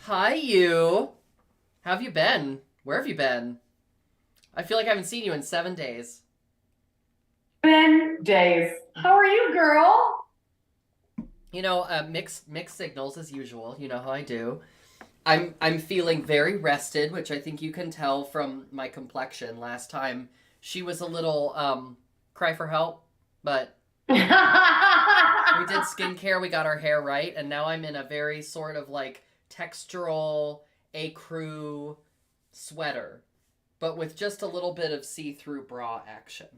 Hi, you. How have you been? Where have you been? I feel like I haven't seen you in 7 days. Been days. How are you, girl? Mixed signals as usual. You know how I do. I'm feeling very rested, which I think you can tell from my complexion. Last time she was a little cry for help, but we did skincare, we got our hair right, and now I'm in a very sort of like textural ecru sweater, but with just a little bit of see-through bra action.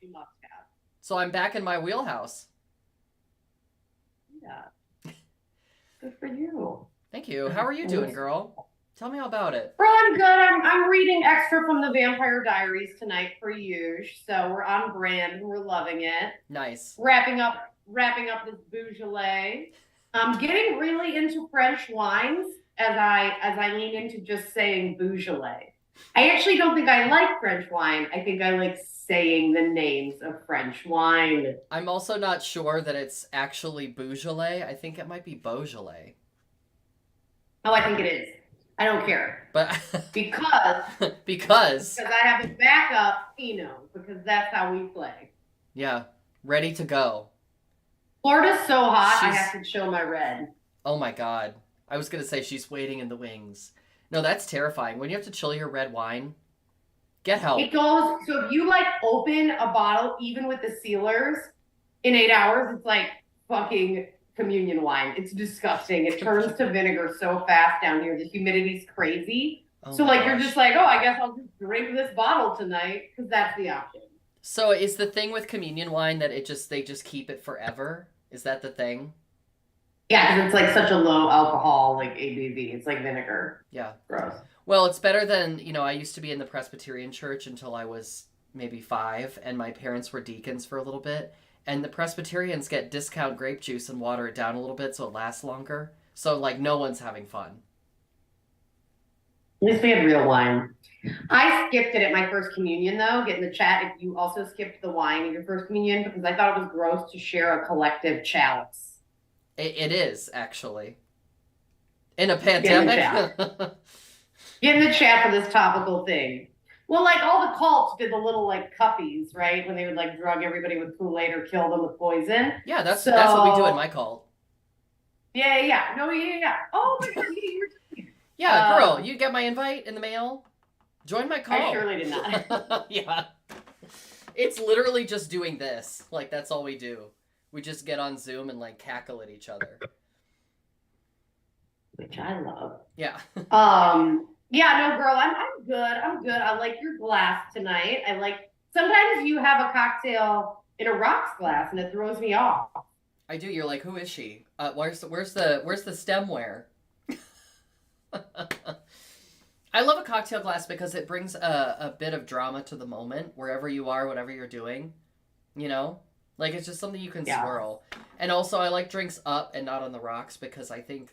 You must have. So I'm back in my wheelhouse. Yeah. Good for you. Thank you. How are you doing, girl? Tell me all about it. Bro, I'm good. I'm reading extra from the Vampire Diaries tonight for you. So we're on brand. We're loving it. Nice. Wrapping up this Beaujolais. I'm getting really into French wines as I lean into just saying Beaujolais. I actually don't think I like French wine. I think I like saying the names of French wine. I'm also not sure that it's actually Beaujolais. I think it might be Beaujolais. Oh, I think it is. I don't care But because because I have a backup Pinot because that's how we play. yeah, ready to go. Florida's so hot, I She's have to chill my red. Oh my god. I was gonna say she's waiting in the wings. No, that's terrifying. When you have to chill your red wine, get It help. goes, so if you like open a bottle, even with the sealers, in 8 hours, it's like fucking communion wine. It's disgusting. It turns to vinegar so fast down here. The humidity's crazy. Oh So my like you're just gosh. like, oh, I guess I'll just drink this bottle tonight because that's the option. So is the thing with communion wine that they just keep it forever? Is that the thing? Yeah, because it's like such a low alcohol, like ABV. It's like vinegar. Yeah. Gross. Well, it's better than, I used to be in the Presbyterian church until I was maybe 5, and my parents were deacons for a little bit. And the Presbyterians get discount grape juice and water it down a little bit so it lasts longer. So, like, no one's having fun. At least we had real wine. I skipped it at my first communion, though. Get in the chat if you also skipped the wine at your first communion because I thought it was gross to share a collective chalice. It is, actually. In a Get in the pandemic? chat. Get in the chat for this topical thing. Well, like all the cults did the little like cuppies, right? When they would like drug everybody with Kool-Aid or kill them with poison. Yeah, that's what we do in So my cult. yeah. No, yeah. Oh my god, Yeah, girl, you get my invite in the mail? Join my I cult. surely did not. Yeah. It's literally just doing this. Like, that's all we do. We just get on Zoom and, like, cackle at each other. Which I love. Yeah. Yeah, no, girl, I'm good. I'm good. I like your glass tonight. I like sometimes you have a cocktail in a rocks glass and it throws me off. I do. You're like, who is she? Where's the stemware? I love a cocktail glass because it brings a bit of drama to the moment, wherever you are, whatever you're doing. You know? Like, it's just something you can Yeah. swirl. And also, I like drinks up and not on the rocks because I think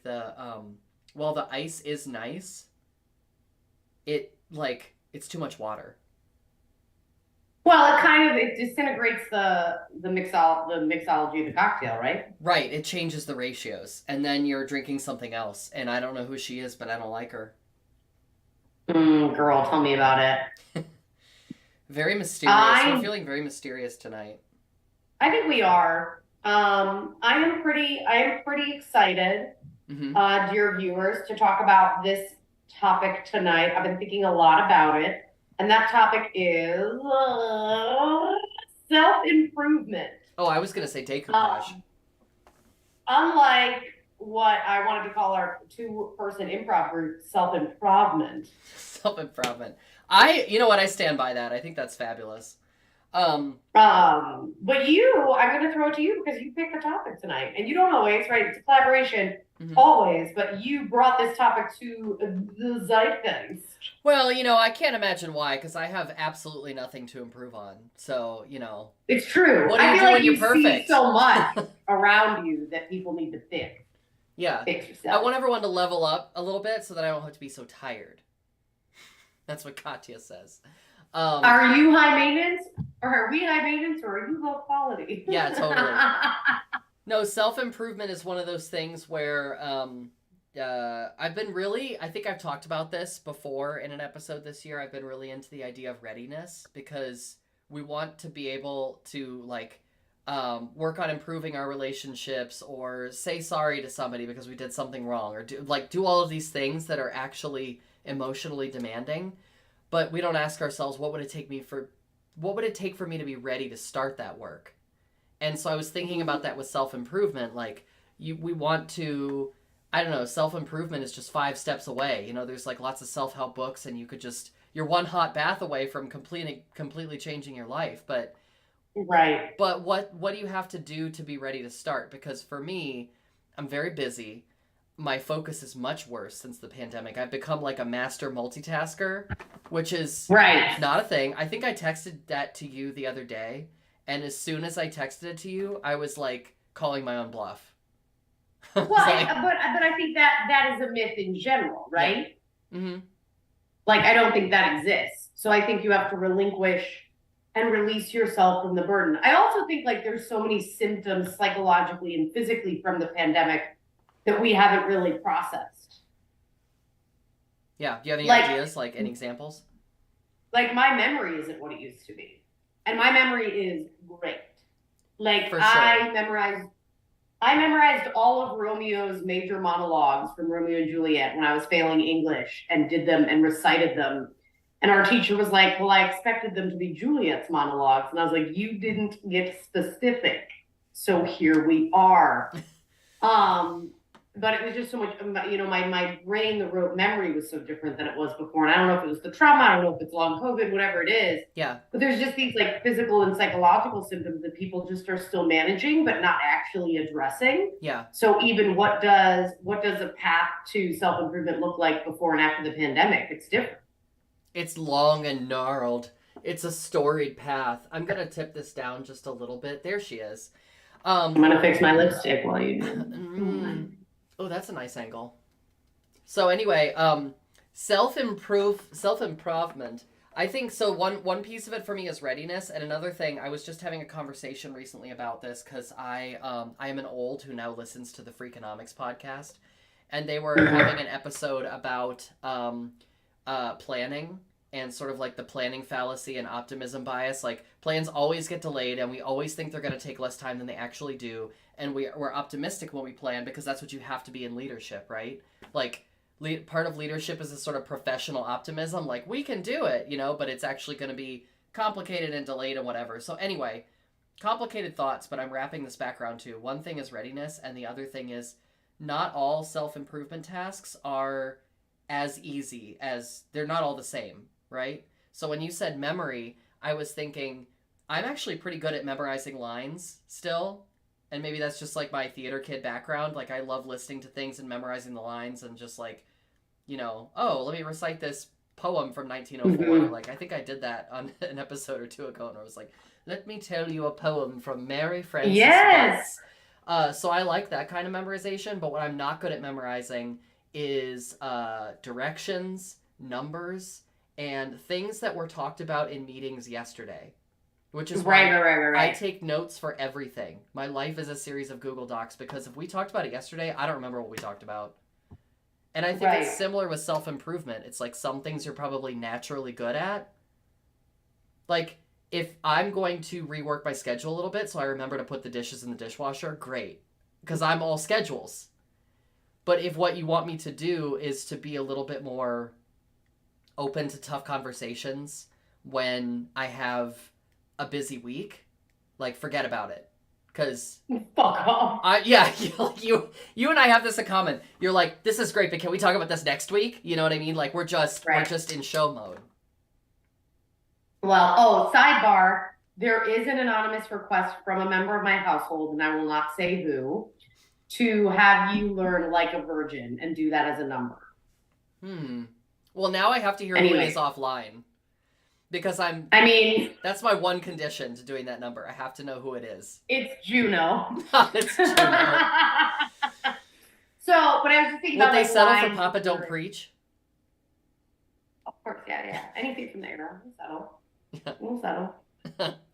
while the ice is nice, it's too much water. Well, it disintegrates the mixology of the cocktail, right? Right, it changes the ratios. And then you're drinking something else. And I don't know who she is, but I don't like her. Girl, tell me about it. Very mysterious. We're I feeling very mysterious tonight. I think we are. I am pretty excited, Mm-hmm. dear viewers, to talk about this topic tonight. I've been thinking a lot about it, and that topic is self-improvement. Oh, I was gonna say decoupage. Um, Unlike what I wanted to call our two-person improv group, self-improvement. Self-improvement. You know what? I stand by that. I think that's fabulous. Um, But I'm going to throw it to you because you picked the topic tonight, and you don't always, right? It's a collaboration, mhm. always. But you brought this topic to the zeitgeist. Well, I can't imagine why, because I have absolutely nothing to improve on. So, It's true. what do I you feel do like when you're you see perfect? so much around you that people need to fix. Yeah. Fix I yourself. want everyone to level up a little bit so that I don't have to be so tired. That's what Katya says. Are you high maintenance, or are we high maintenance, or are you low quality? Yeah, totally. No, self-improvement is one of those things where I've been really, I think I've talked about this before in an episode this year. I've been really into the idea of readiness because we want to be able to like work on improving our relationships or say sorry to somebody because we did something wrong or do all of these things that are actually emotionally demanding. But we don't ask ourselves what would it take for me to be ready to start that work. And so I was thinking about that with self-improvement. Like we want to, I don't know, self-improvement is just 5 steps away. You know, there's like lots of self-help books and you're one hot bath away from completely changing your life. Right. But what do you have to do to be ready to start? Because for me, I'm very busy. My focus is much worse since the pandemic. I've become like a master multitasker, which is Right. not a thing. I think I texted that to you the other day, and as soon as I texted it to you, I was like calling my own bluff. Well, like, but I think that is a myth in general, right? yeah. Mm-hmm. Like I don't think that exists. So I think you have to relinquish and release yourself from the burden. I also think like there's so many symptoms psychologically and physically from the pandemic that we haven't really processed. Yeah. Do you have any Like ideas? Like any examples? like my memory isn't what it used to be. And my memory is great. Like For sure. I memorized all of Romeo's major monologues from Romeo and Juliet when I was failing English and did them and recited them. And our teacher was like, well, I expected them to be Juliet's monologues. And I was like, you didn't get specific. So here we are. But it was just so much, my brain, the rote memory was so different than it was before. And I don't know if it was the trauma, I don't know if it's long COVID, whatever it is. Yeah. But there's just these like physical and psychological symptoms that people just are still managing, but not actually addressing. Yeah. So even what does a path to self-improvement look like before and after the pandemic? It's different. It's long and gnarled. It's a storied path. I'm going to tip this down just a little bit. There she is. I'm going to fix my lipstick while you do. Oh, that's a nice angle. So anyway, self-improvement. I think so. One piece of it for me is readiness, and another thing, I was just having a conversation recently about this because I am an old who now listens to the Freakonomics podcast, and they were having an episode about planning and sort of like the planning fallacy and optimism bias. Like plans always get delayed, and we always think they're going to take less time than they actually do. And we're optimistic when we plan because that's what you have to be in leadership, right? Like part of leadership is a sort of professional optimism, like we can do it, but it's actually going to be complicated and delayed and whatever. So anyway, complicated thoughts, but I'm wrapping this back around to one thing is readiness, and the other thing is not all self-improvement tasks are as easy as they're not all the same, right? So when you said memory, I was thinking I'm actually pretty good at memorizing lines still. And maybe that's just like my theater kid background. Like I love listening to things and memorizing the lines and just like, oh, let me recite this poem from 1904. Mm-hmm. Like I think I did that on an episode or two ago, and I was like, let me tell you a poem from Mary Frances. Yes. So I like that kind of memorization, but what I'm not good at memorizing is directions, numbers, and things that were talked about in meetings yesterday. Which is why right. I take notes for everything. My life is a series of Google Docs because if we talked about it yesterday, I don't remember what we talked about. And I think it's similar with self-improvement. It's like some things you're probably naturally good at. Like, if I'm going to rework my schedule a little bit so I remember to put the dishes in the dishwasher, great. Because I'm all schedules. But if what you want me to do is to be a little bit more open to tough conversations when I have a busy week, like forget about it, because fuck off. You and I have this in common. You're like, this is great, but can we talk about this next week? You know what I mean? Like we're just in show mode. Well, sidebar, there is an anonymous request from a member of my household, and I will not say who, to have you learn Like a Virgin and do that as a number. Well, now I have to hear who it is offline. Because that's my one condition to doing that number. I have to know who it is. It's Juno. It's Juno. So, but I was just thinking about would they settle for Papa Don't Preach? Of course, yeah. Anything from there, we'll settle. Yeah. We'll settle.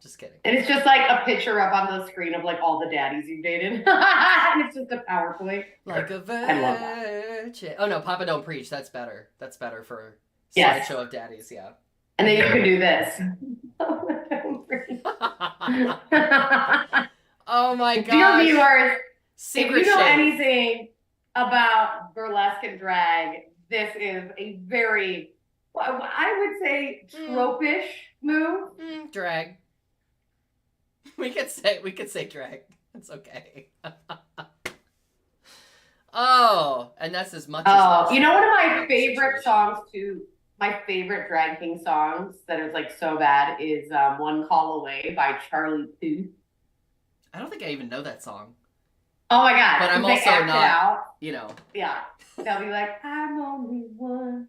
Just kidding. And it's just like a picture up on the screen of like all the daddies you've dated. And it's just a PowerPoint. Like a I love that. virgin. Oh no, Papa Don't Preach. That's better. That's better for Yes. slideshow of daddies. Yeah. And then you can do this. Oh my Dear gosh. viewers, Secret if you know shade. anything about burlesque and drag, this is a very, I would say, tropish move. Drag. We could say drag. It's okay. Oh, and that's as much as You know, one of my drag favorite situation. songs too, my favorite drag king songs that is like so bad is One Call Away by Charlie Puth. I don't think I even know that song. Oh my god. But I'm they also act it not, out. you know. Yeah. They'll be like, I'm only one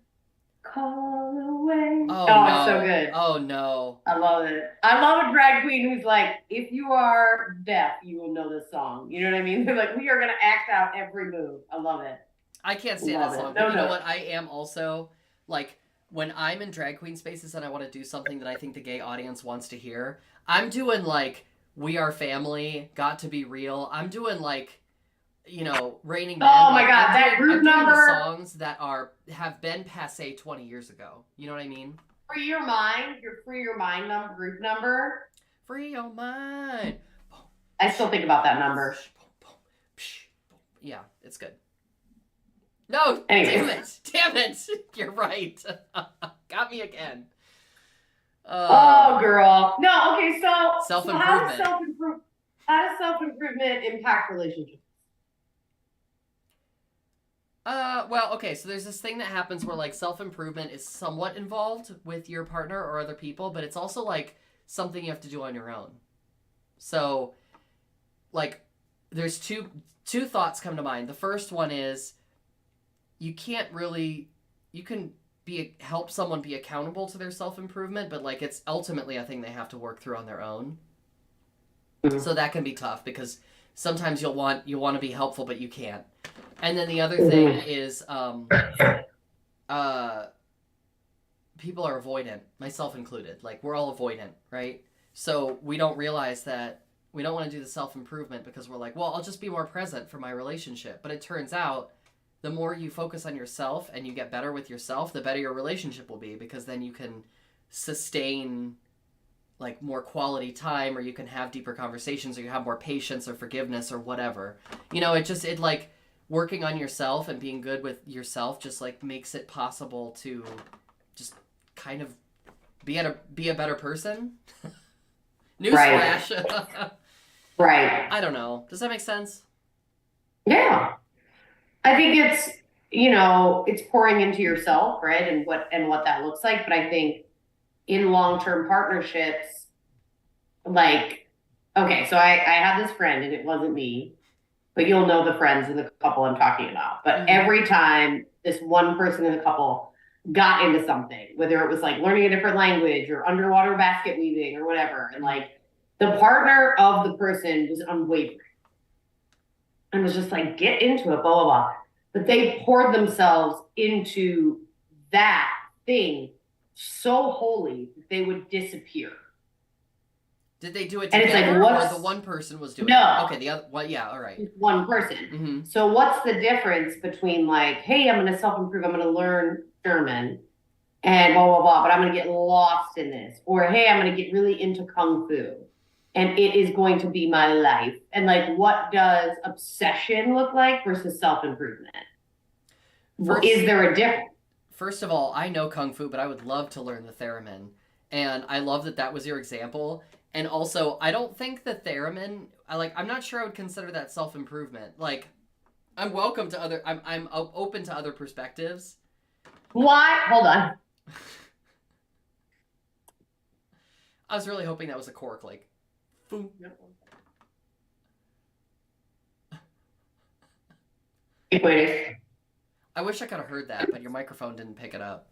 call away. Oh, Oh, no. it's so good. Oh no. I love it. I love a drag queen who's like, if you are deaf, you will know this song. You know what I mean? They're like, we are gonna act out every move. I love it. I can't stand Love that it. song. No, But you know no. what? I am also, like, when I'm in drag queen spaces and I want to do something that I think the gay audience wants to hear, I'm doing, like, We Are Family, Got to Be Real. I'm doing, like, you know, Raining Men. Oh my Like, god, that I'm group doing number. the songs that have been passé 20 years ago. You know what I mean? Free Your Mind, your Free Your Mind group number. Free your mind. I still think about that number. Yeah, it's good. No, Anyways. damn it. You're right. Got me again. Oh, girl. No, okay, so Self-improvement. how does self-improvement impact relationships? Well, okay, so there's this thing that happens where, like, self-improvement is somewhat involved with your partner or other people, but it's also, like, something you have to do on your own. So, like, there's two thoughts come to mind. The first one is you can help someone be accountable to their self-improvement, but, like, it's ultimately a thing they have to work through on their own. Mm-hmm. So that can be tough because sometimes you'll want to be helpful, but you can't. And then the other thing is people are avoidant, myself included. Like, we're all avoidant, right? So we don't realize that we don't want to do the self-improvement because we're like, well, I'll just be more present for my relationship. But it turns out the more you focus on yourself and you get better with yourself, the better your relationship will be, because then you can sustain, like, more quality time, or you can have deeper conversations, or you have more patience or forgiveness or whatever. You know, it like, working on yourself and being good with yourself just, like, makes it possible to just kind of be a better person. Newsflash. Right. I don't know. Does that make sense? Yeah. I think it's, you know, it's pouring into yourself, right? And what that looks like. But I think in long-term partnerships, like, okay, so I had this friend, and it wasn't me, but you'll know the friends of the couple I'm talking about. But every time this one person in the couple got into something, whether it was like learning a different language or underwater basket weaving or whatever, and like the partner of the person was unwavering and was just like, get into it, blah, blah, blah. But they poured themselves into that thing so wholly that they would disappear. Did they do it And together, it's like, or the one person was doing no. it? Okay, the other one, yeah, all right. One person. Mm-hmm. So what's the difference between, like, hey, I'm going to self-improve, I'm going to learn German and blah, blah, blah, but I'm going to get lost in this. Or, hey, I'm going to get really into Kung Fu and it is going to be my life. And, like, what does obsession look like versus self-improvement? Is there a difference? First of all, I know Kung Fu, but I would love to learn the theremin. And I love that was your example. And also, I don't think the theremin, I'm not sure I would consider that self-improvement. Like, I'm welcome to I'm open to other perspectives. Why? Hold on. I was really hoping that was a cork, like, boom. Keep waiting. I wish I could have heard that, but your microphone didn't pick it up.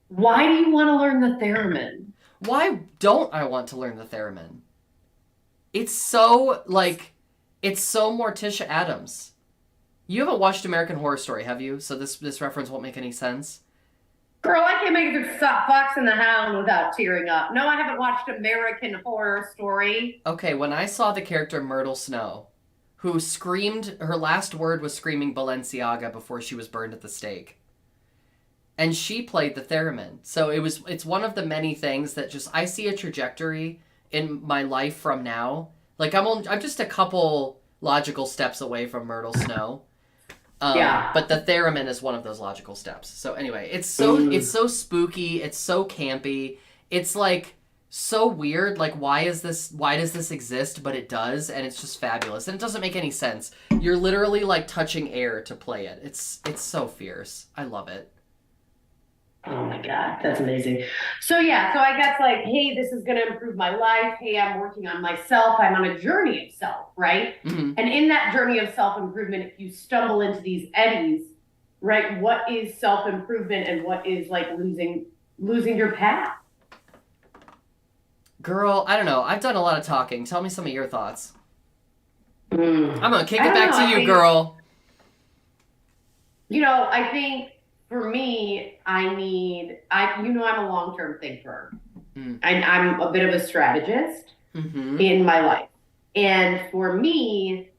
Why do you want to learn the theremin? Why don't I want to learn the theremin? It's so Morticia Addams. You haven't watched American Horror Story, have you? So this reference won't make any sense. Girl, I can't make it through Fox and the Hound without tearing up. No, I haven't watched American Horror Story. Okay, when I saw the character Myrtle Snow, who screamed, her last word was screaming Balenciaga before she was burned at the stake. And she played the theremin. So it's one of the many things that just I see a trajectory in my life from now. Like I'm just a couple logical steps away from Myrtle Snow. Yeah. But the theremin is one of those logical steps. So anyway, it's so spooky, it's so campy. It's like so weird. Like why does this exist? But it does, and it's just fabulous. And it doesn't make any sense. You're literally like touching air to play it. It's so fierce. I love it. Oh my God, that's amazing. So yeah, so I guess like, hey, this is gonna improve my life. Hey, I'm working on myself. I'm on a journey of self, right? Mm-hmm. And in that journey of self-improvement, if you stumble into these eddies, right, what is self-improvement and what is like losing your path? Girl, I don't know. I've done a lot of talking. Tell me some of your thoughts. I'm gonna kick I it don't back know. to I you, think, girl. I think for me, I'm a long-term thinker. Mm. I'm a bit of a strategist Mm-hmm. in my life. And for me,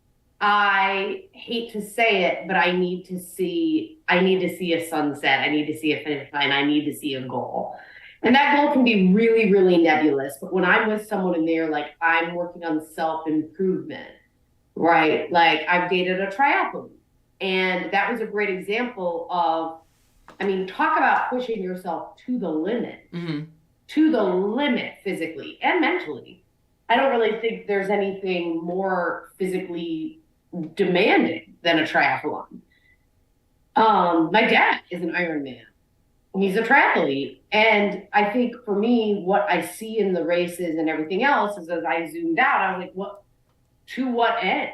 I hate to say it, but I need to see a sunset. I need to see a finish line. I need to see a goal. And that goal can be really, really nebulous. But when I'm with someone and they're like, I'm working on self-improvement, right? Like I've dated a triathlete. And that was a great example of, I mean, talk about pushing yourself Mm-hmm. to the limit physically and mentally. I don't really think there's anything more physically demanding than a triathlon. My dad is an Ironman. He's a triathlete. And I think for me, what I see in the races and everything else is as I zoomed out, I was like, to what end?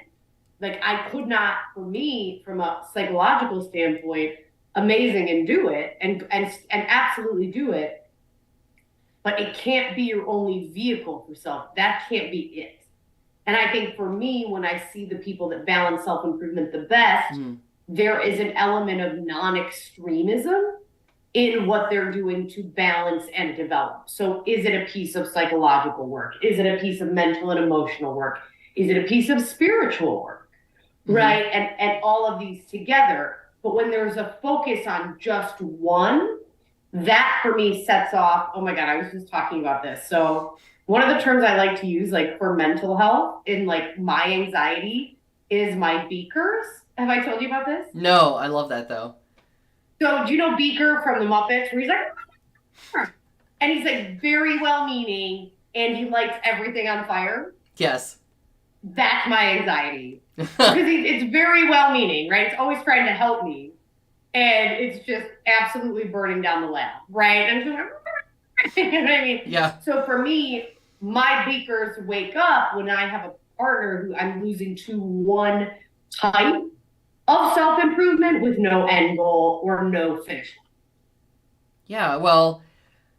Like I could not, for me, from a psychological standpoint, amazing and do it and absolutely do it, but it can't be your only vehicle for self. That can't be it. And I think for me, when I see the people that balance self improvement the best, there is an element of non extremism in what they're doing to balance and develop. So, is it a piece of psychological work? Is it a piece of mental and emotional work? Is it a piece of spiritual work? Right? And all of these together. But when there's a focus on just one, that for me sets off. Oh my God, I was just talking about this. So one of the terms I like to use, like for mental health in like my anxiety, is my beakers. Have I told you about this? No, I love that though. So do you know Beaker from the Muppets, where he's like, and he's like very well meaning, and he lights everything on fire? Yes. That's my anxiety because it's very well meaning, right? It's always trying to help me, and it's just absolutely burning down the lab, right? And so, you know what I mean? Yeah. So for me, my beakers wake up when I have a partner who I'm losing to one type of self-improvement with no end goal or no finish line. Yeah, well,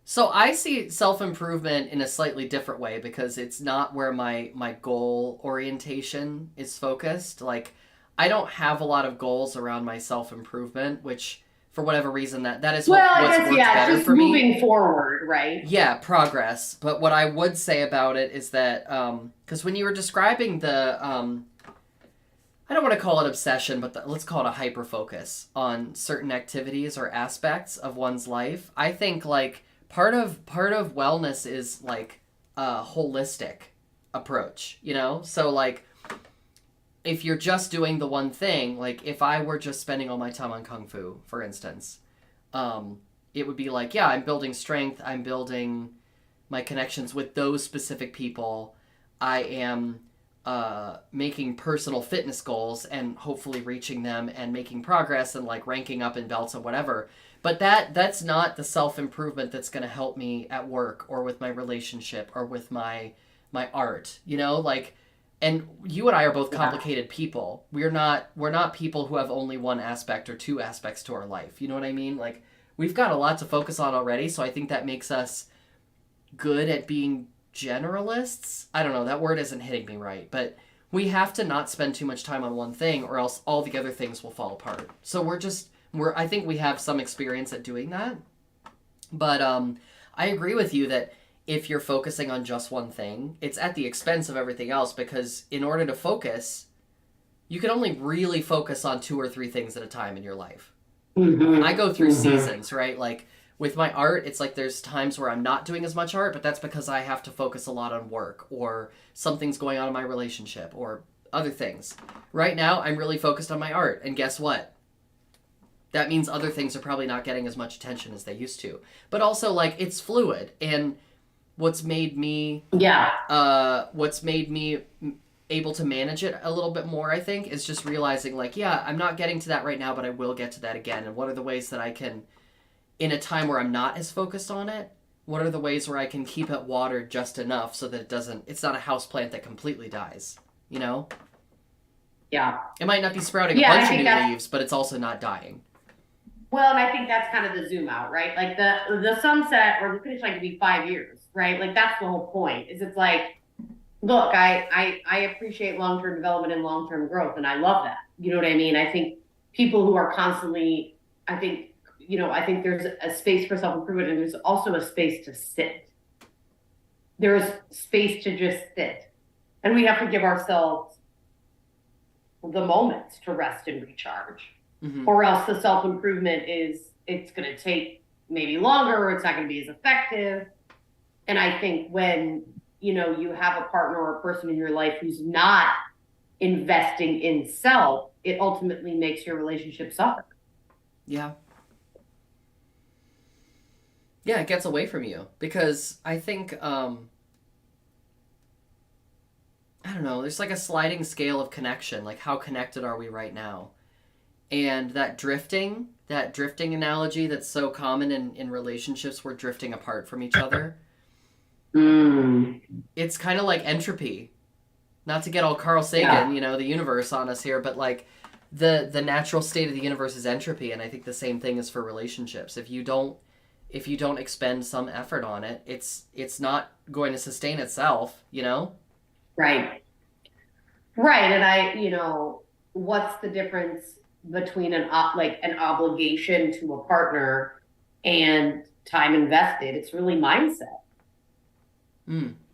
so I see self-improvement in a slightly different way because it's not where my goal orientation is focused. Like I don't have a lot of goals around my self-improvement, which for whatever reason that is Well, I what's guess, worked yeah, better just for me. moving forward, right? Yeah, progress. But what I would say about it is that because when you were describing the I don't want to call it obsession, but let's call it a hyper focus on certain activities or aspects of one's life. I think like part of wellness is like a holistic approach, you know? So like if you're just doing the one thing, like if I were just spending all my time on kung fu, for instance, it would be like, yeah, I'm building strength, I'm building my connections with those specific people. I am making personal fitness goals and hopefully reaching them and making progress and like ranking up in belts and whatever. But that's not the self-improvement that's going to help me at work or with my relationship or with my art, you know, like, and you and I are both complicated people. We're not people who have only one aspect or two aspects to our life. You know what I mean? Like we've got a lot to focus on already, so I think that makes us good at being generalists. I don't know, that word isn't hitting me right, but we have to not spend too much time on one thing or else all the other things will fall apart. So I think we have some experience at doing that. But I agree with you that if you're focusing on just one thing, it's at the expense of everything else, because in order to focus, you can only really focus on two or three things at a time in your life. I go through seasons, right? Like with my art, it's like there's times where I'm not doing as much art, but that's because I have to focus a lot on work or something's going on in my relationship or other things. Right now, I'm really focused on my art, and guess what? That means other things are probably not getting as much attention as they used to. But also, like, it's fluid, and what's made me able to manage it a little bit more, I think, is just realizing, like, yeah, I'm not getting to that right now, but I will get to that again. And what are the ways that I can, in a time where I'm not as focused on it, what are the ways where I can keep it watered just enough so that it's not a house plant that completely dies, you know? Yeah. It might not be sprouting a bunch of new leaves, but it's also not dying. Well, and I think that's kind of the zoom out, right? Like the sunset or the finish line could be 5 years, right? Like that's the whole point. Is it's like, look, I appreciate long-term development and long-term growth, and I love that. You know what I mean? I think people who are constantly, I think there's a space for self-improvement, and there's also a space to sit. There's space to just sit. And we have to give ourselves the moments to rest and recharge. Mm-hmm. Or else the self-improvement it's going to take maybe longer, or it's not going to be as effective. And I think when, you have a partner or a person in your life who's not investing in self, it ultimately makes your relationship suffer. Yeah. Yeah, it gets away from you, because I think, I don't know, there's like a sliding scale of connection. Like, how connected are we right now? And that drifting analogy that's so common in relationships, we're drifting apart from each other. It's kind of like entropy. Not to get all Carl Sagan, the universe on us here, but like the natural state of the universe is entropy, and I think the same thing is for relationships. If you don't expend some effort on it, it's not going to sustain itself, Right. Right. And what's the difference between an obligation to a partner and time invested? It's really mindset.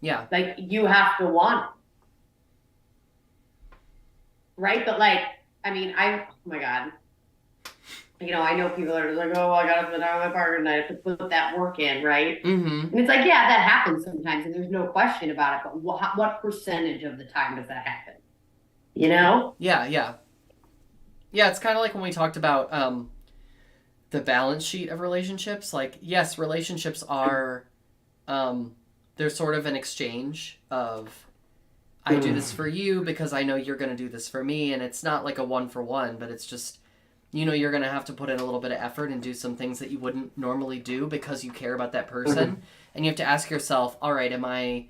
Yeah. Like, you have to want it. Right? But oh my God. I know people that are like, oh, I got to sit down with my partner and I have to put that work in, right? Mm-hmm. And it's like, yeah, that happens sometimes, and there's no question about it. But what percentage of the time does that happen? Yeah. Yeah, it's kind of like when we talked about the balance sheet of relationships. Like, yes, relationships are, they're sort of an exchange of, I do this for you because I know you're going to do this for me. And it's not like a 1-for-1, but it's just, you're going to have to put in a little bit of effort and do some things that you wouldn't normally do because you care about that person. And you have to ask yourself, all right, am I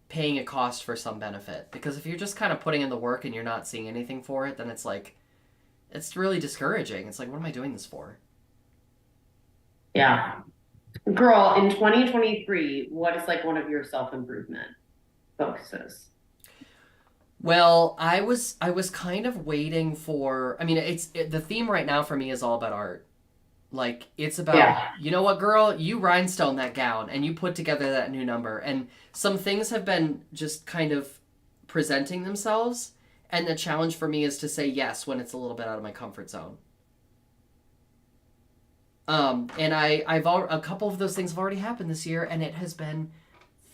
paying a cost for some benefit? Because if you're just kind of putting in the work and you're not seeing anything for it, then it's like, it's really discouraging. It's like, what am I doing this for? Yeah. Girl, in 2023, what is like one of your self-improvement focuses? Well, I was kind of waiting for, the theme right now for me is all about art. Like, it's about, you know what, girl, you rhinestone that gown and you put together that new number. And some things have been just kind of presenting themselves. And the challenge for me is to say yes when it's a little bit out of my comfort zone. And a couple of those things have already happened this year, and it has been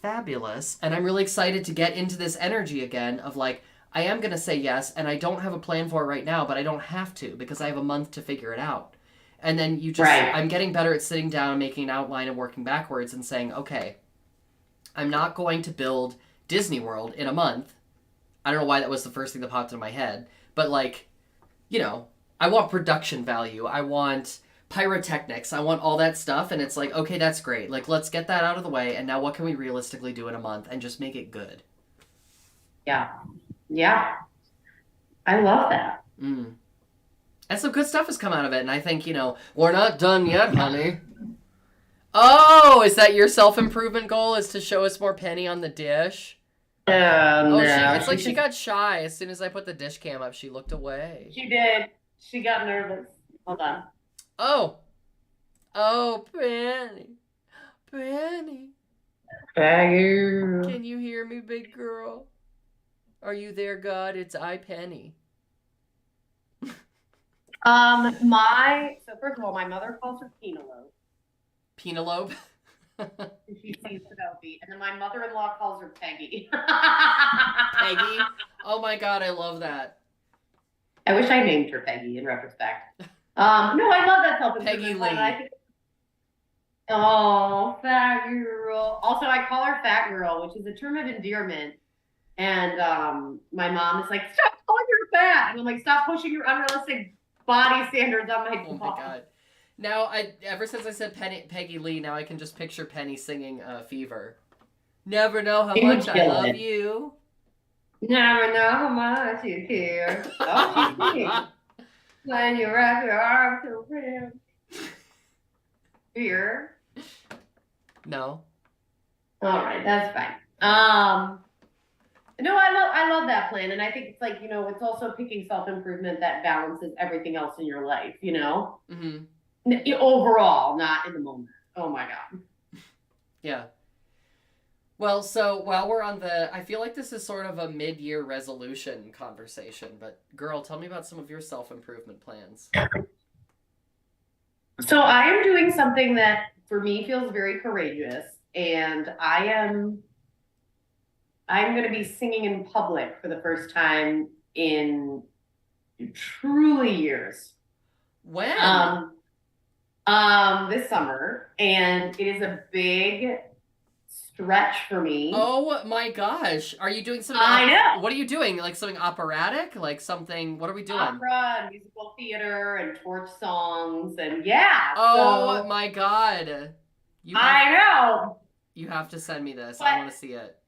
fabulous. And I'm really excited to get into this energy again of like, I am going to say yes, and I don't have a plan for it right now, but I don't have to because I have a month to figure it out. And then I'm getting better at sitting down and making an outline and working backwards and saying, okay, I'm not going to build Disney World in a month. I don't know why that was the first thing that popped into my head, but like, I want production value. I want pyrotechnics. I want all that stuff. And it's like, okay, that's great. Like, let's get that out of the way. And now what can we realistically do in a month and just make it good? Yeah. Yeah. I love that. And some good stuff has come out of it. And I think, we're not done yet, honey. Oh, is that your self-improvement goal, is to show us more Penny on the dish? No. It's like she got shy. As soon as I put the dish cam up, she looked away. She did. She got nervous. Hold on. Oh. Oh, Penny. Penny. Peggy. Can you hear me, big girl? Are you there, God? It's I, Penny. So first of all, my mother calls her Penelope. Penelope. And she sees Penelope. And then my mother-in-law calls her Peggy. Peggy. Oh my God, I love that. I wish I named her Peggy in retrospect. No, I love that Peggy self-improvement plan. I Lee. think, oh, fat girl. Also, I call her fat girl, which is a term of endearment. And my mom is like, stop calling her fat. And I'm like, stop pushing your unrealistic body standards on my Oh my dog. God. Now, ever since I said Peggy Lee, now I can just picture Penny singing Fever. Never know how She would much I kill love it. you. Never know how much you care. Oh, she's singing. When you wrap your arms around here. No. All right, that's fine. No, I love that plan, and I think it's like, it's also picking self-improvement that balances everything else in your life, Mm-hmm. Overall, not in the moment. Oh my God. Yeah. Well, so while we're on I feel like this is sort of a mid-year resolution conversation, but girl, tell me about some of your self-improvement plans. So I am doing something that for me feels very courageous, and I'm going to be singing in public for the first time in truly years. When? This summer, and it is a big stretch for me. Oh my gosh. Are you doing something? I know. What are you doing? Like something operatic? Like something, what are we doing? Opera and musical theater and torch songs, and yeah. Oh so, my God. I know. You have to send me this. But, I want to see it.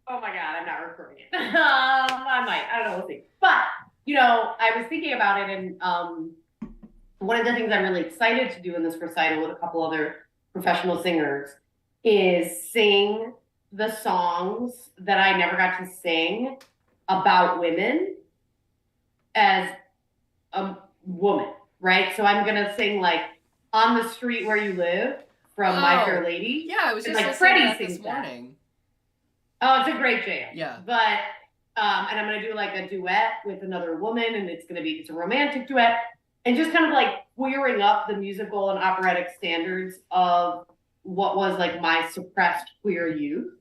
Oh my God, I'm not recording it. I might. I don't know. We'll see. But, I was thinking about it, and one of the things I'm really excited to do in this recital with a couple other professional singers is sing the songs that I never got to sing about women as a woman, right? So I'm gonna sing like "On the Street Where You Live" from My Fair Lady. Yeah, I was just like listening Freddie to that sings this morning. Oh, it's a great jam. Yeah. But and I'm gonna do like a duet with another woman, and it's a romantic duet, and just kind of like queering up the musical and operatic standards of what was like my suppressed queer youth.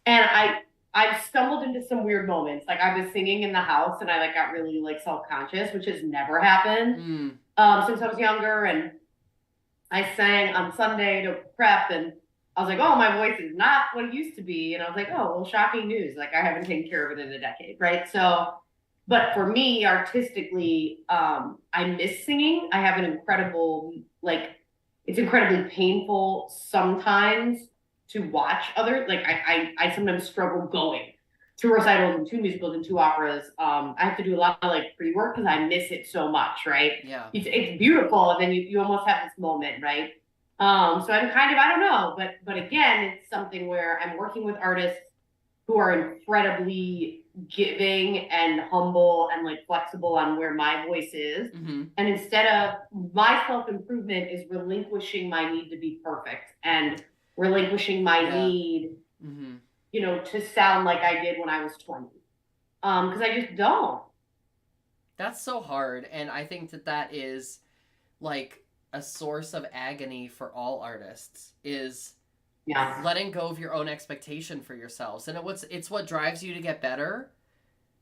And I've stumbled into some weird moments. Like I was singing in the house, and I like got really like self-conscious, which has never happened since I was younger. And I sang on Sunday to prep, and I was like, oh, my voice is not what it used to be. And I was like, oh, well, shocking news. Like I haven't taken care of it in a decade, right? So, but for me, artistically, I miss singing. I have an incredible, like, it's incredibly painful sometimes to watch others. Like I sometimes struggle going to recitals and to musicals and to operas. I have to do a lot of like pre-work because I miss it so much, right? Yeah. It's beautiful, and then you almost have this moment, right? So I'm kind of, I don't know, but again, it's something where I'm working with artists who are incredibly giving and humble and like flexible on where my voice is. Mm-hmm. And instead of my self-improvement is relinquishing my need to be perfect and relinquishing my need, to sound like I did when I was 20. Because I just don't. That's so hard. And I think that is like a source of agony for all artists is letting go of your own expectation for yourselves. And it's what drives you to get better.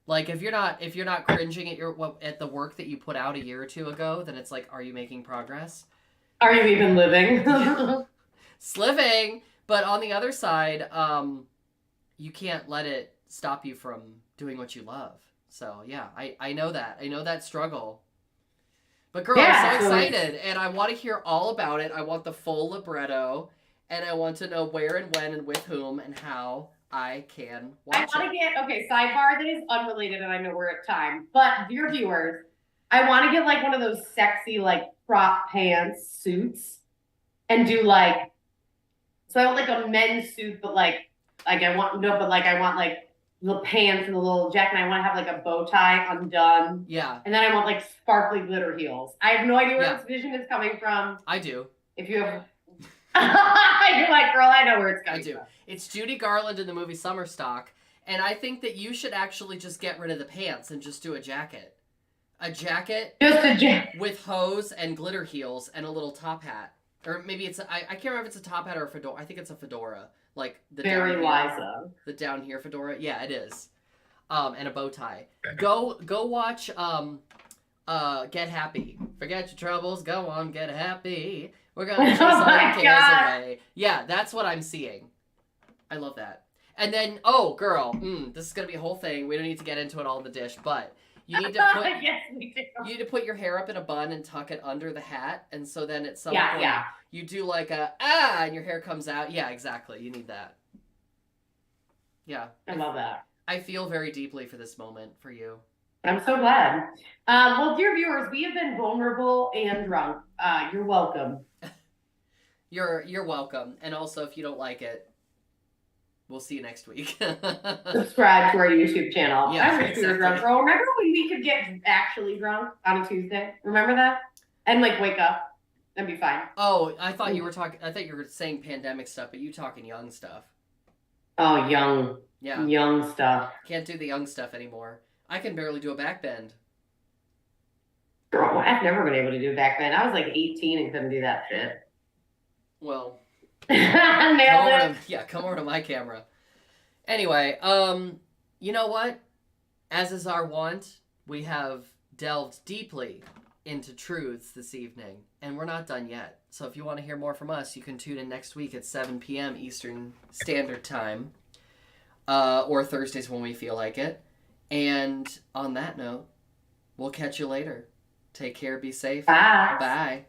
Like if you're not cringing at the work that you put out a year or two ago, then it's like, are you making progress? Are you even living? Sliving. But on the other side, you can't let it stop you from doing what you love. So yeah, I know that. I know that struggle. But girl, I'm so excited, and I want to hear all about it. I want the full libretto, and I want to know where and when and with whom and how I can watch it. I want to get, sidebar that is unrelated, and I know we're at time, but dear viewers, I want to get like one of those sexy like crop pants suits and do like, so I want like a men's suit, but I want like the pants and the little jacket, and I want to have like a bow tie undone. Yeah. And then I want like sparkly glitter heels. I have no idea where this vision is coming from. I do. If you have, you're like, girl, I know where it's I coming do. from. It's Judy Garland in the movie Summer Stock, and I think that you should actually just get rid of the pants and just do a jacket. A jacket Just a jacket. with hose and glitter heels and a little top hat. Or maybe it's I can't remember if it's a top hat or a fedora. I think it's a fedora. Like the Very down here, Liza. the down here fedora. Yeah, it is. And a bow tie. Go watch Get Happy. Forget your troubles, go on, get happy. We're gonna chase all your cares away. Yeah, that's what I'm seeing. I love that. And then, oh girl, this is gonna be a whole thing. We don't need to get into it all in the dish, but you need to put Yes, we do. you need to put your hair up in a bun and tuck it under the hat, and so then at some Yeah, point yeah. you do like a and your hair comes out. Yeah, exactly. You need that. Yeah. I love that. I feel very deeply for this moment for you. I'm so glad. Well, dear viewers, we have been vulnerable and drunk. You're welcome. You're welcome. And also, if you don't like it, we'll see you next week. Subscribe to our YouTube channel. Yeah, I wish we were exactly. drunk. Girl, remember when we could get actually drunk on a Tuesday? Remember that? And like wake up and be fine. Oh, I thought you were saying pandemic stuff, but you talking young stuff. Oh, young stuff. Can't do the young stuff anymore. I can barely do a back bend. Girl, I've never been able to do back then. I was like 18 and couldn't do that shit. Well, Nailed it. come over to my camera. Anyway, you know what? As is our wont, we have delved deeply into truths this evening, and we're not done yet. So if you want to hear more from us, you can tune in next week at 7 p.m. Eastern Standard Time, or Thursdays when we feel like it. And on that note, we'll catch you later. Take care, be safe. Bye. Bye.